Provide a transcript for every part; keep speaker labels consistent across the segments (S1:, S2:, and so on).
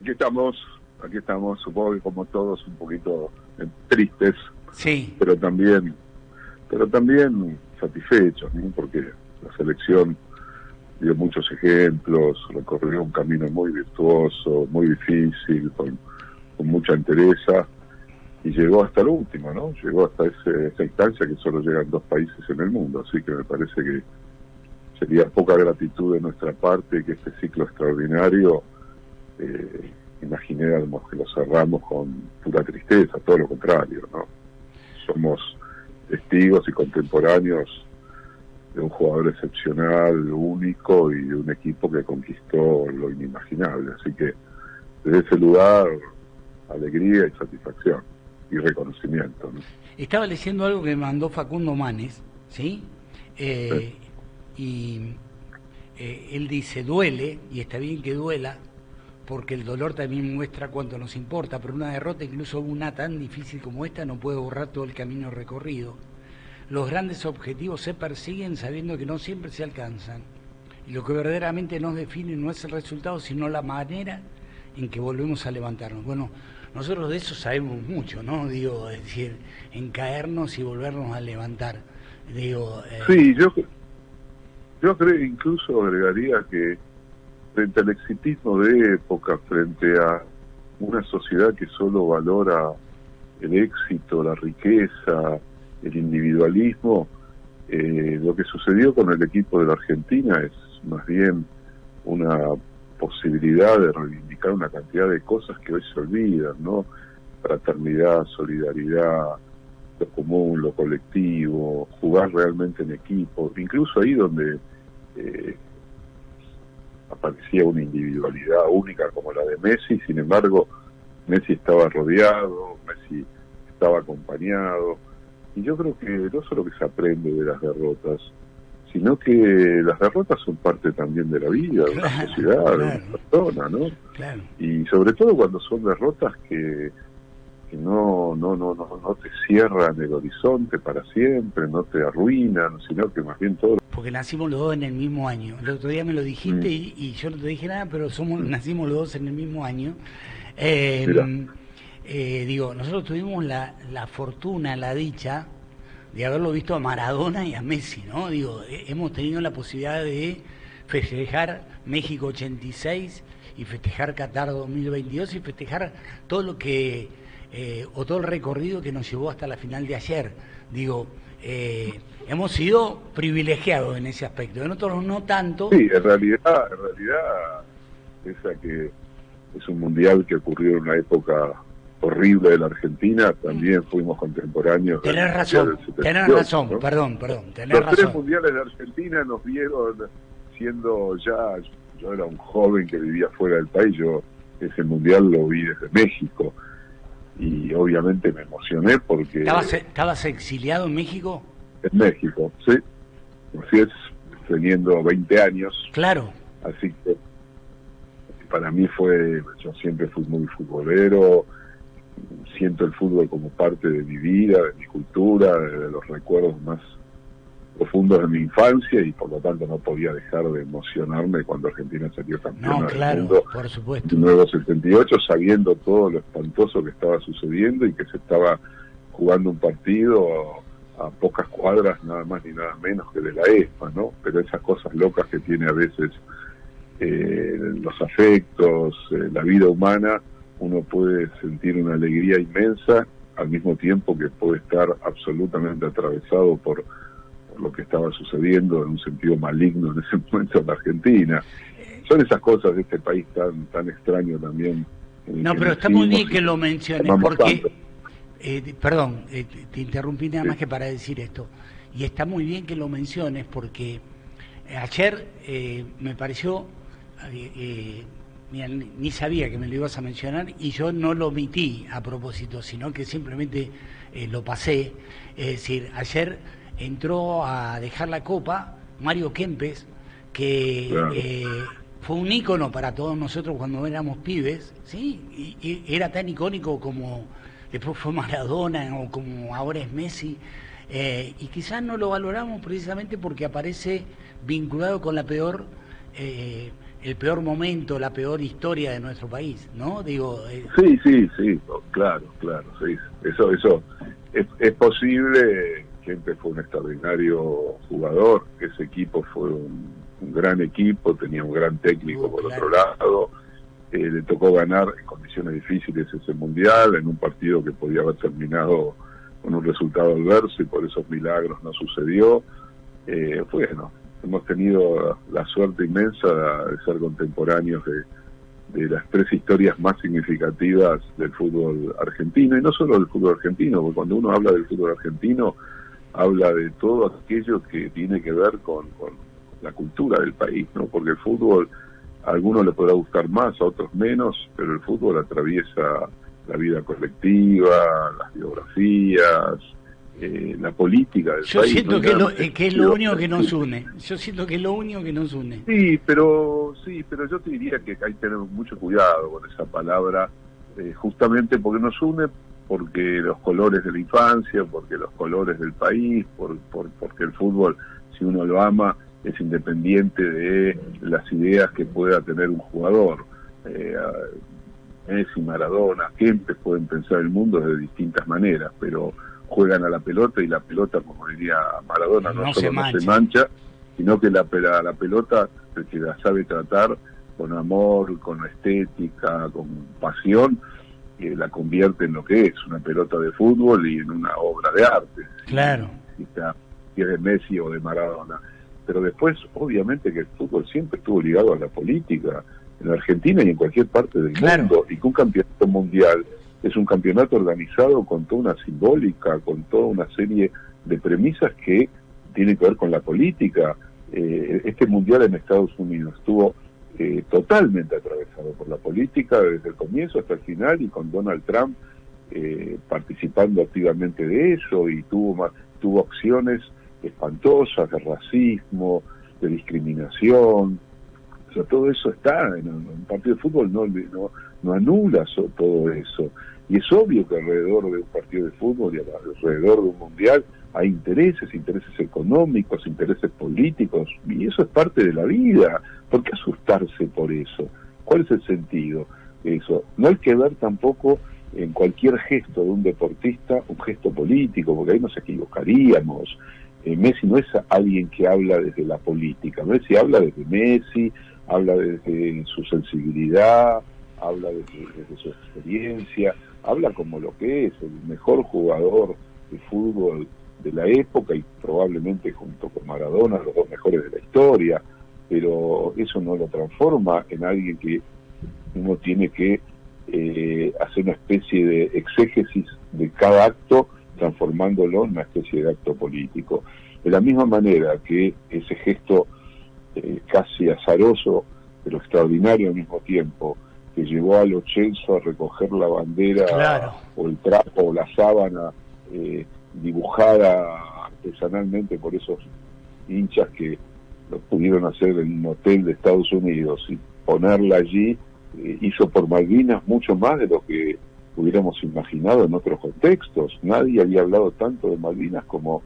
S1: aquí estamos, supongo que como todos un poquito tristes,
S2: sí,
S1: pero también satisfechos, ¿no? Porque la selección dio muchos ejemplos, recorrió un camino muy virtuoso, muy difícil, con mucha entereza, y llegó hasta el último, ¿no? Llegó hasta esa instancia que solo llegan 2 países en el mundo, así que me parece que sería poca gratitud de nuestra parte que este ciclo extraordinario, imagináramos que lo cerramos con pura tristeza, todo lo contrario, ¿no? Somos testigos y contemporáneos de un jugador excepcional, único, y de un equipo que conquistó lo inimaginable, así que desde ese lugar, alegría y satisfacción y reconocimiento, ¿no?
S2: Estaba leyendo algo que me mandó Facundo Manes, ¿sí?
S1: Sí.
S2: Y él dice, duele, y está bien que duela, porque el dolor también muestra cuánto nos importa, pero una derrota, incluso una tan difícil como esta, no puede borrar todo el camino recorrido. Los grandes objetivos se persiguen sabiendo que no siempre se alcanzan, y lo que verdaderamente nos define no es el resultado, sino la manera en que volvemos a levantarnos. Bueno, nosotros de eso sabemos mucho, ¿no? Digo, es decir, en caernos y volvernos a levantar. Digo,
S1: Sí, yo creo, incluso agregaría que frente al exitismo de época, frente a una sociedad que solo valora el éxito, la riqueza, el individualismo, lo que sucedió con el equipo de la Argentina es más bien una posibilidad de reivindicar una cantidad de cosas que hoy se olvidan, ¿no? Fraternidad, solidaridad, lo común, lo colectivo, jugar realmente en equipo, incluso ahí donde aparecía una individualidad única como la de Messi. Sin embargo, Messi estaba rodeado, Messi estaba acompañado, y yo creo que no solo que se aprende de las derrotas, sino que las derrotas son parte también de la vida, de una sociedad, de una persona, ¿no?
S2: Claro.
S1: Y sobre todo cuando son derrotas que no te cierran el horizonte para siempre, no te arruinan, sino que más bien todo.
S2: Porque nacimos los dos en el mismo año. El otro día me lo dijiste y yo no te dije nada, pero nacimos los dos en el mismo año. Digo, nosotros tuvimos la fortuna, la dicha de haberlo visto a Maradona y a Messi, ¿no? Digo, hemos tenido la posibilidad de festejar México 86 y festejar Qatar 2022 y festejar todo lo que, o todo el recorrido que nos llevó hasta la final de ayer. Digo, hemos sido privilegiados en ese aspecto, en otros no tanto.
S1: Sí, en realidad, esa que es un mundial que ocurrió en una época horrible de la Argentina, también fuimos contemporáneos.
S2: Tenés razón, ¿no? Perdón, tenés razón.
S1: Los 3 mundiales de Argentina nos vieron siendo ya, yo era un joven que vivía fuera del país, yo ese mundial lo vi desde México, y obviamente me emocioné porque...
S2: ¿Estabas exiliado en México?
S1: En México, sí, así es, teniendo 20 años.
S2: Claro.
S1: Así que para mí yo siempre fui muy futbolero, siento el fútbol como parte de mi vida, de mi cultura, de los recuerdos más profundos de mi infancia, y por lo tanto no podía dejar de emocionarme cuando Argentina salió campeona del mundo,
S2: por supuesto,
S1: nuevo 78, sabiendo todo lo espantoso que estaba sucediendo y que se estaba jugando un partido a pocas cuadras, nada más ni nada menos que de la ESPA, ¿no? Pero esas cosas locas que tiene a veces los afectos, la vida humana, uno puede sentir una alegría inmensa al mismo tiempo que puede estar absolutamente atravesado por lo que estaba sucediendo en un sentido maligno en ese momento en la Argentina. Son esas cosas de este país tan extraño también.
S2: No, pero está muy bien que lo menciones, porque, perdón, te interrumpí nada más que para decir esto, y está muy bien que lo menciones porque ayer me pareció... ni sabía que me lo ibas a mencionar y yo no lo omití a propósito, sino que simplemente lo pasé. Es decir, ayer entró a dejar la copa Mario Kempes, que
S1: claro,
S2: fue un ícono para todos nosotros cuando éramos pibes, ¿sí? Y era tan icónico como después fue Maradona o como ahora es Messi, y quizás no lo valoramos precisamente porque aparece vinculado con la peor el peor momento, la peor historia de nuestro país, ¿no? Digo,
S1: Sí, claro, sí. Eso es posible. Siempre fue un extraordinario jugador. Ese equipo fue un gran equipo, tenía un gran técnico por
S2: claro.
S1: otro lado. Le tocó ganar en condiciones difíciles ese mundial, en un partido que podía haber terminado con un resultado adverso y por esos milagros no sucedió. Bueno, hemos tenido la suerte inmensa de ser contemporáneos de las tres historias más significativas del fútbol argentino, y no solo del fútbol argentino, porque cuando uno habla del fútbol argentino, habla de todo aquello que tiene que ver con la cultura del país, ¿no? Porque el fútbol a algunos le podrá gustar más, a otros menos, pero el fútbol atraviesa la vida colectiva, las biografías, la política del
S2: Yo
S1: país.
S2: siento que es lo único que nos
S1: Sí.
S2: une. Yo siento que es lo único que nos une.
S1: Sí, pero yo te diría que hay que tener mucho cuidado con esa palabra, justamente porque nos une, porque los colores de la infancia, porque los colores del país, porque el fútbol, si uno lo ama, es independiente de las ideas que pueda tener un jugador. Messi, Maradona, Kempes pueden pensar el mundo de distintas maneras, pero juegan a la pelota, y la pelota, como diría Maradona, no solo no se mancha, sino que la pelota, el que la sabe tratar con amor, con estética, con pasión, la convierte en lo que es una pelota de fútbol y en una obra de arte.
S2: Claro.
S1: Si es de Messi o de Maradona. Pero después, obviamente, que el fútbol siempre estuvo ligado a la política, en Argentina y en cualquier parte del mundo, y que un campeonato mundial es un campeonato organizado con toda una simbólica, con toda una serie de premisas que tienen que ver con la política. Este mundial en Estados Unidos estuvo totalmente atravesado por la política desde el comienzo hasta el final, y con Donald Trump participando activamente de eso, y tuvo acciones espantosas de racismo, de discriminación. O sea, todo eso está en un partido de fútbol, no anula todo eso. Y es obvio que alrededor de un partido de fútbol y alrededor de un mundial hay intereses económicos, intereses políticos, y eso es parte de la vida. ¿Por qué asustarse por eso? ¿Cuál es el sentido de eso? No hay que ver tampoco en cualquier gesto de un deportista un gesto político, porque ahí nos equivocaríamos. Messi no es alguien que habla desde la política. Messi habla desde Messi, habla desde su sensibilidad, habla desde su experiencia, habla como lo que es, el mejor jugador de fútbol de la época, y probablemente junto con Maradona los dos mejores de la historia, pero eso no lo transforma en alguien que uno tiene que hacer una especie de exégesis de cada acto, transformándolo en una especie de acto político. De la misma manera que ese gesto casi azaroso, pero extraordinario al mismo tiempo, que llevó a Lo Celso a recoger la bandera, o el trapo o la sábana dibujada artesanalmente por esos hinchas que lo pudieron hacer en un hotel de Estados Unidos, y ponerla allí, hizo por Malvinas mucho más de lo que hubiéramos imaginado en otros contextos. Nadie había hablado tanto de Malvinas como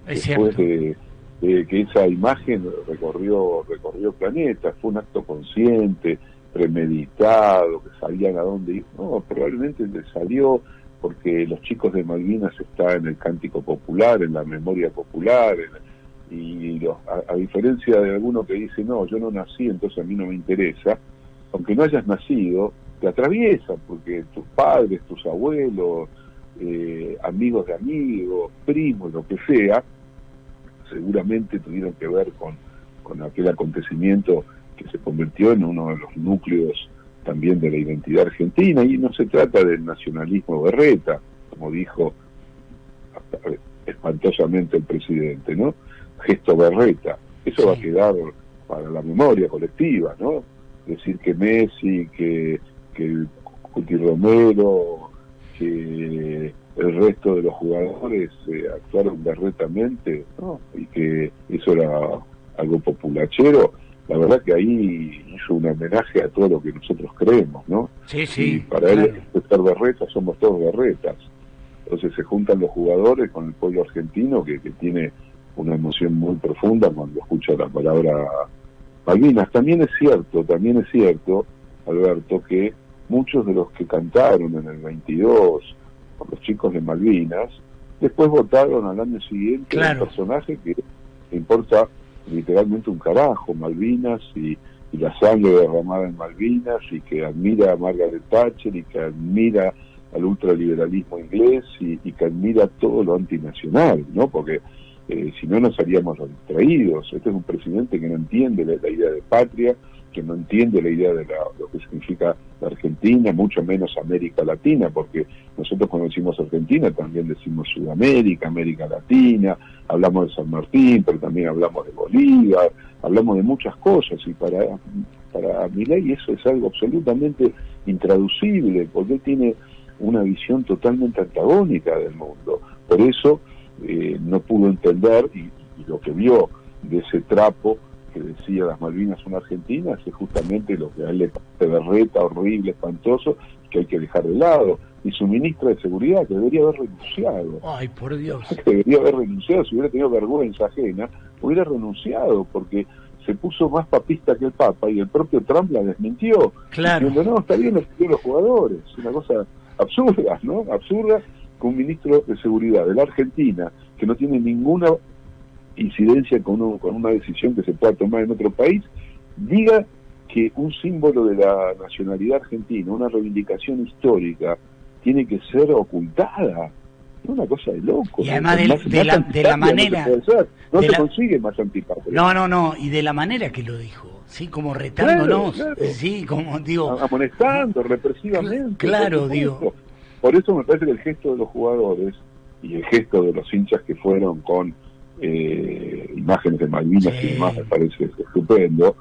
S1: después de que esa imagen recorrió el planeta. Fue un acto consciente, premeditado, que sabían a dónde ir. No, probablemente le salió porque los chicos de Malvinas está en el cántico popular, en la memoria popular, a diferencia de alguno que dice, no, yo no nací, entonces a mí no me interesa. Aunque no hayas nacido, te atraviesan, porque tus padres, tus abuelos, amigos de amigos, primos, lo que sea, seguramente tuvieron que ver con aquel acontecimiento que se convirtió en uno de los núcleos también de la identidad argentina. Y no se trata del nacionalismo berreta, como dijo espantosamente el presidente, ¿no? Gesto berreta. Eso va a quedar para la memoria colectiva, ¿no? Decir que Messi, que Cuti Romero, que el resto de los jugadores actuaron berretamente, ¿no? Y que eso era algo populachero. La verdad que ahí hizo un homenaje a todo lo que nosotros creemos, ¿no?
S2: Sí,
S1: y para él, ser berretas, somos todos berretas. Entonces se juntan los jugadores con el pueblo argentino, que tiene una emoción muy profunda cuando escucha la palabra Malvinas. También es cierto, Alberto, que muchos de los que cantaron en el 22 por los chicos de Malvinas, después votaron al año siguiente un personaje que importa literalmente un carajo, Malvinas y la sangre derramada en Malvinas, y que admira a Margaret Thatcher, y que admira al ultraliberalismo inglés, y que admira todo lo antinacional, ¿no? Porque si no nos haríamos los distraídos. Este es un presidente que no entiende la idea de patria, que no entiende la idea de lo que significa la Argentina, mucho menos América Latina, porque nosotros cuando decimos Argentina también decimos Sudamérica, América Latina, hablamos de San Martín, pero también hablamos de Bolívar, hablamos de muchas cosas, y para Milei eso es algo absolutamente intraducible, porque él tiene una visión totalmente antagónica del mundo. Por eso no pudo entender, y lo que vio de ese trapo que decía las Malvinas son argentinas, es justamente lo que a él le parece berreta, horrible, espantoso, que hay que dejar de lado. Y su ministra de Seguridad, que debería haber renunciado.
S2: Ay, por Dios.
S1: Que debería haber renunciado, si hubiera tenido vergüenza ajena, hubiera renunciado, porque se puso más papista que el Papa, y el propio Trump la desmintió.
S2: Claro.
S1: Diciendo, no, está bien lo que quieren los jugadores. Una cosa absurda, ¿no? Absurda que un ministro de Seguridad de la Argentina, que no tiene ninguna incidencia con una decisión que se pueda tomar en otro país, diga que un símbolo de la nacionalidad argentina, una reivindicación histórica, tiene que ser ocultada. Es una cosa de loco.
S2: Y además de la manera...
S1: No se consigue más antipatria.
S2: No, y de la manera que lo dijo, ¿sí? Como retándonos, claro. Sí, como digo...
S1: Amonestando represivamente.
S2: Claro, digo.
S1: Por eso me parece que el gesto de los jugadores y el gesto de los hinchas que fueron con imágenes de Malvinas, sí, y demás, me parece estupendo,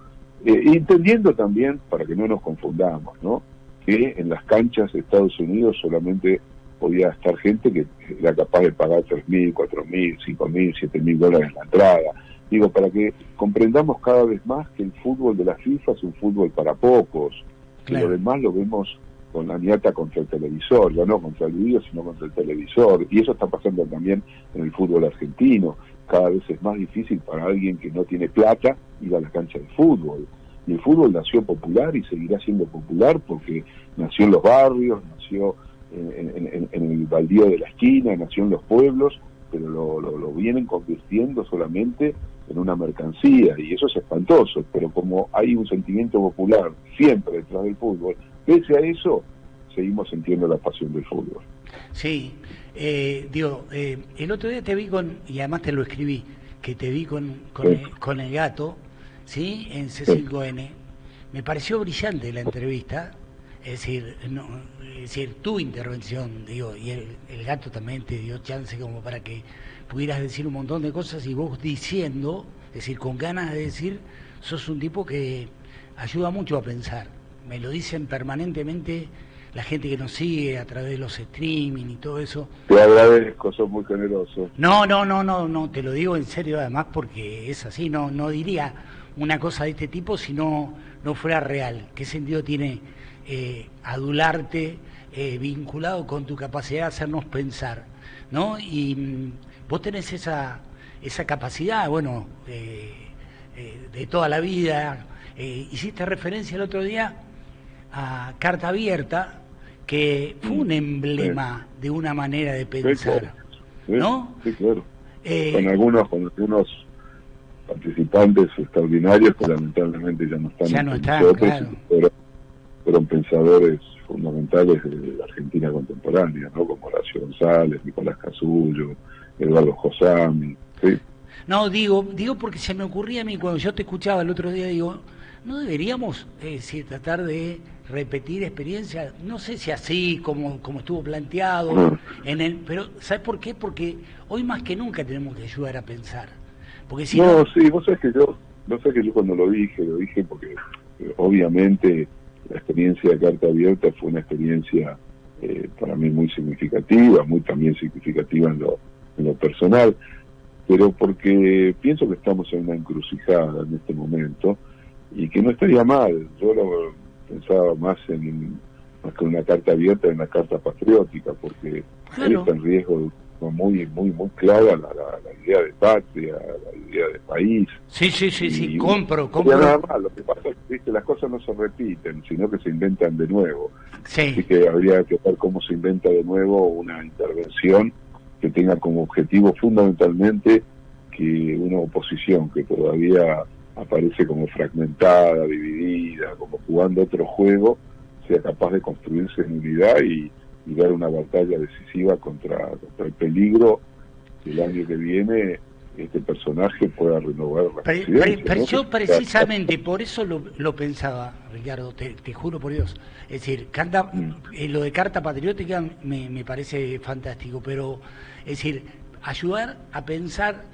S1: entendiendo también, para que no nos confundamos, ¿no?, que en las canchas de Estados Unidos solamente podía estar gente que era capaz de pagar $3.000, $4.000, $5.000, $7.000 la entrada. Digo, para que comprendamos cada vez más que el fútbol de la FIFA es un fútbol para pocos, claro. Y lo demás lo vemos con la niata contra el televisor, ya no contra el video, sino contra el televisor, y eso está pasando también en el fútbol argentino. Cada vez es más difícil para alguien que no tiene plata ir a la cancha de fútbol. Y el fútbol nació popular y seguirá siendo popular porque nació en los barrios, nació en el baldío de la esquina, nació en los pueblos, pero lo vienen convirtiendo solamente en una mercancía, y eso es espantoso. Pero como hay un sentimiento popular siempre detrás del fútbol, pese a eso, seguimos sintiendo la pasión del fútbol.
S2: Sí, el otro día te vi y además te lo escribí, que te vi con el gato, ¿sí?, en C5N. Me pareció brillante la entrevista, es decir, tu intervención, digo, y el gato también te dio chance como para que pudieras decir un montón de cosas, y vos diciendo, es decir, con ganas de decir, sos un tipo que ayuda mucho a pensar. Me lo dicen permanentemente la gente que nos sigue a través de los streaming y todo eso.
S1: Te agradezco, sos muy generoso.
S2: No, te lo digo en serio, además, porque es así, no diría una cosa de este tipo si no fuera real. ¿Qué sentido tiene adularte vinculado con tu capacidad de hacernos pensar, ¿no? Y vos tenés esa capacidad, bueno, de toda la vida. Hiciste referencia el otro día a Carta Abierta, que fue un emblema de una manera de pensar,
S1: sí,
S2: ¿no?
S1: Sí, claro. Con algunos participantes extraordinarios que lamentablemente ya no están nosotros, claro. Fueron pensadores fundamentales de la Argentina contemporánea, ¿no?, como Horacio González, Nicolás Casullo, Eduardo Josami, ¿sí?
S2: No, digo porque se me ocurría a mí, cuando yo te escuchaba el otro día, digo, ¿no deberíamos tratar de repetir experiencias? No sé si así como estuvo planteado, pero ¿sabes por qué? Porque hoy más que nunca tenemos que ayudar a pensar. Porque si no,
S1: sí, vos sabés que yo cuando lo dije porque obviamente la experiencia de Carta Abierta fue una experiencia para mí muy significativa, muy también significativa en lo personal, pero porque pienso que estamos en una encrucijada en este momento, y que no estaría mal. Yo lo pensaba más que una carta abierta, en una carta patriótica, porque claro, está en riesgo muy clara la idea de patria, la idea de país.
S2: Sí, compro.
S1: Nada más, lo que pasa es que, ¿viste?, las cosas no se repiten, sino que se inventan de nuevo.
S2: Sí.
S1: Así que habría que ver cómo se inventa de nuevo una intervención que tenga como objetivo fundamentalmente que una oposición que todavía aparece como fragmentada, dividida, como jugando otro juego, sea capaz de construirse en unidad y dar una batalla decisiva contra el peligro que el año que viene este personaje pueda renovar la presidencia, ¿no?
S2: Yo precisamente por eso lo pensaba, Ricardo, te juro por Dios. Es decir, lo de Carta Patriótica me parece fantástico, pero es decir, ayudar a pensar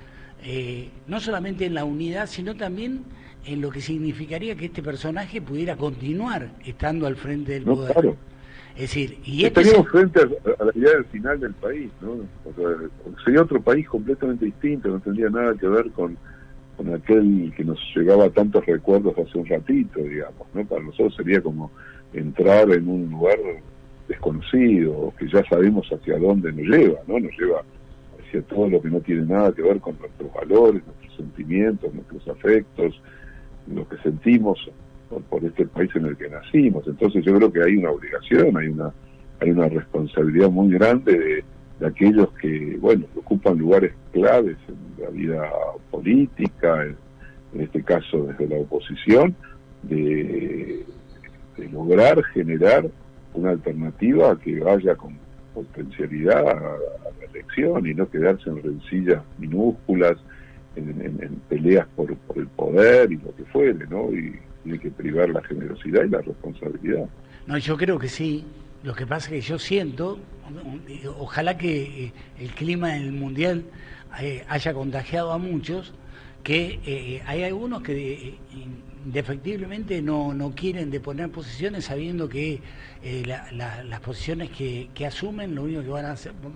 S2: no solamente en la unidad, sino también en lo que significaría que este personaje pudiera continuar estando al frente del poder. Claro. Es decir, y
S1: estaríamos frente a la idea del final del país, ¿no? O sea, sería otro país completamente distinto, no tendría nada que ver con aquel que nos llegaba a tantos recuerdos hace un ratito, digamos, ¿no? Para nosotros sería como entrar en un lugar desconocido, que ya sabemos hacia dónde nos lleva, ¿no? Nos lleva hacia todo lo que no tiene nada que ver con nuestros valores, nuestros sentimientos, nuestros afectos, lo que sentimos por este país en el que nacimos. Entonces yo creo que hay una obligación, hay una responsabilidad muy grande de aquellos que, bueno, ocupan lugares claves en la vida política, en este caso desde la oposición, de lograr generar una alternativa que vaya con potencialidad a la elección y no quedarse en rencillas minúsculas, en peleas por el poder y lo que fuere, ¿no? Y tiene que privar la generosidad y la responsabilidad.
S2: No, yo creo que sí. Lo que pasa es que yo siento, ojalá que el clima del Mundial haya contagiado a muchos, que hay algunos que indefectiblemente no quieren deponer posiciones sabiendo que las posiciones que asumen lo único que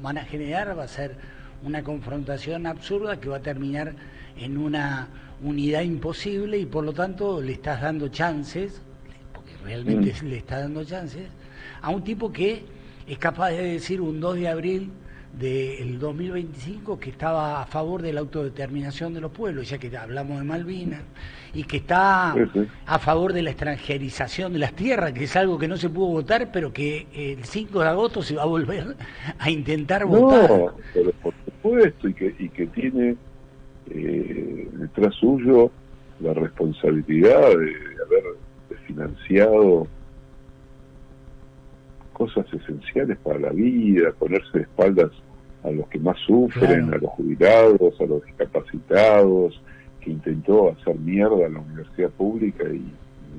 S2: van a generar va a ser una confrontación absurda que va a terminar en una unidad imposible y por lo tanto le estás dando chances, porque realmente le está dando chances, a un tipo que es capaz de decir un 2 de abril del 2025 que estaba a favor de la autodeterminación de los pueblos, ya que hablamos de Malvinas, y que está a favor de la extranjerización de las tierras, que es algo que no se pudo votar, pero que el 5 de agosto se va a volver a intentar votar.
S1: No, pero por supuesto, y que tiene detrás suyo la responsabilidad de haber financiado cosas esenciales para la vida, ponerse de espaldas a los que más sufren, claro, a los jubilados, a los discapacitados, que intentó hacer mierda a la universidad pública y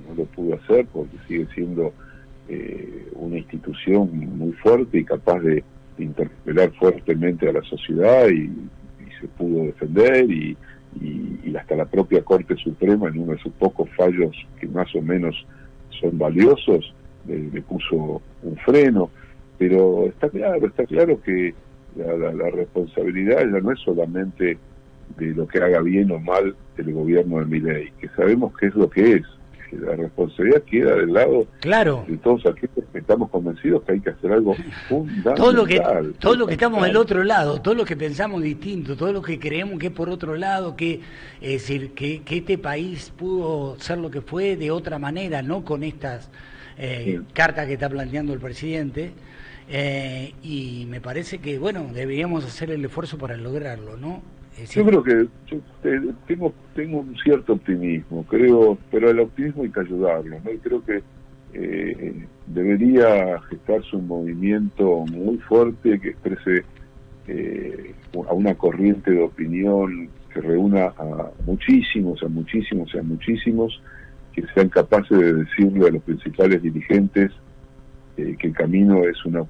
S1: no lo pudo hacer porque sigue siendo una institución muy fuerte y capaz de interpelar fuertemente a la sociedad y se pudo defender y hasta la propia Corte Suprema, en uno de sus pocos fallos que más o menos son valiosos, le puso un freno. Pero está claro que la responsabilidad ya no es solamente de lo que haga bien o mal el gobierno de Milei, que sabemos qué es lo que es. La responsabilidad queda del lado, claro, de todos aquellos que estamos convencidos que hay que hacer algo fundamental.
S2: Todo lo que estamos del otro lado, todo lo que pensamos distinto, todo lo que creemos que es por otro lado, es decir, que este país pudo ser lo que fue de otra manera, no con estas cartas que está planteando el presidente, y me parece que, bueno, deberíamos hacer el esfuerzo para lograrlo, ¿no?
S1: Yo creo que tengo un cierto optimismo, pero el optimismo hay que ayudarlo, ¿no? Y creo que debería gestarse un movimiento muy fuerte que exprese a una corriente de opinión que reúna a muchísimos, que sean capaces de decirle a los principales dirigentes que el camino es una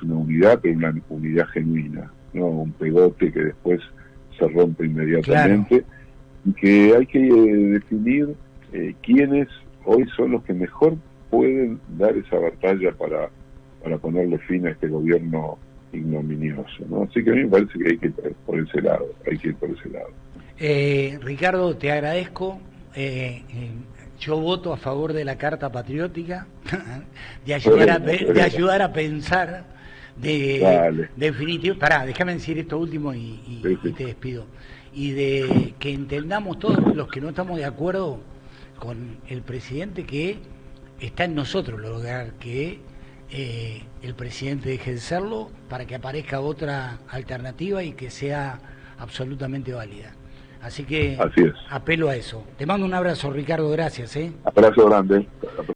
S1: unidad, pero una unidad genuina, no un pegote que después se rompe inmediatamente, claro, y que hay que definir quiénes hoy son los que mejor pueden dar esa batalla para ponerle fin a este gobierno ignominioso, ¿no? Así que a mí me parece que hay que ir por ese lado,
S2: Ricardo, te agradezco. Yo voto a favor de la Carta Patriótica, de ayudar a pensar
S1: Dale.
S2: definitivo. Pará, déjame decir esto último y
S1: Sí.
S2: te despido. Y de que entendamos todos los que no estamos de acuerdo con el presidente, que está en nosotros lograr que el presidente deje de serlo para que aparezca otra alternativa y que sea absolutamente válida. Así que
S1: Así es.
S2: apelo a eso. Te mando un abrazo, Ricardo, gracias.
S1: Abrazo grande.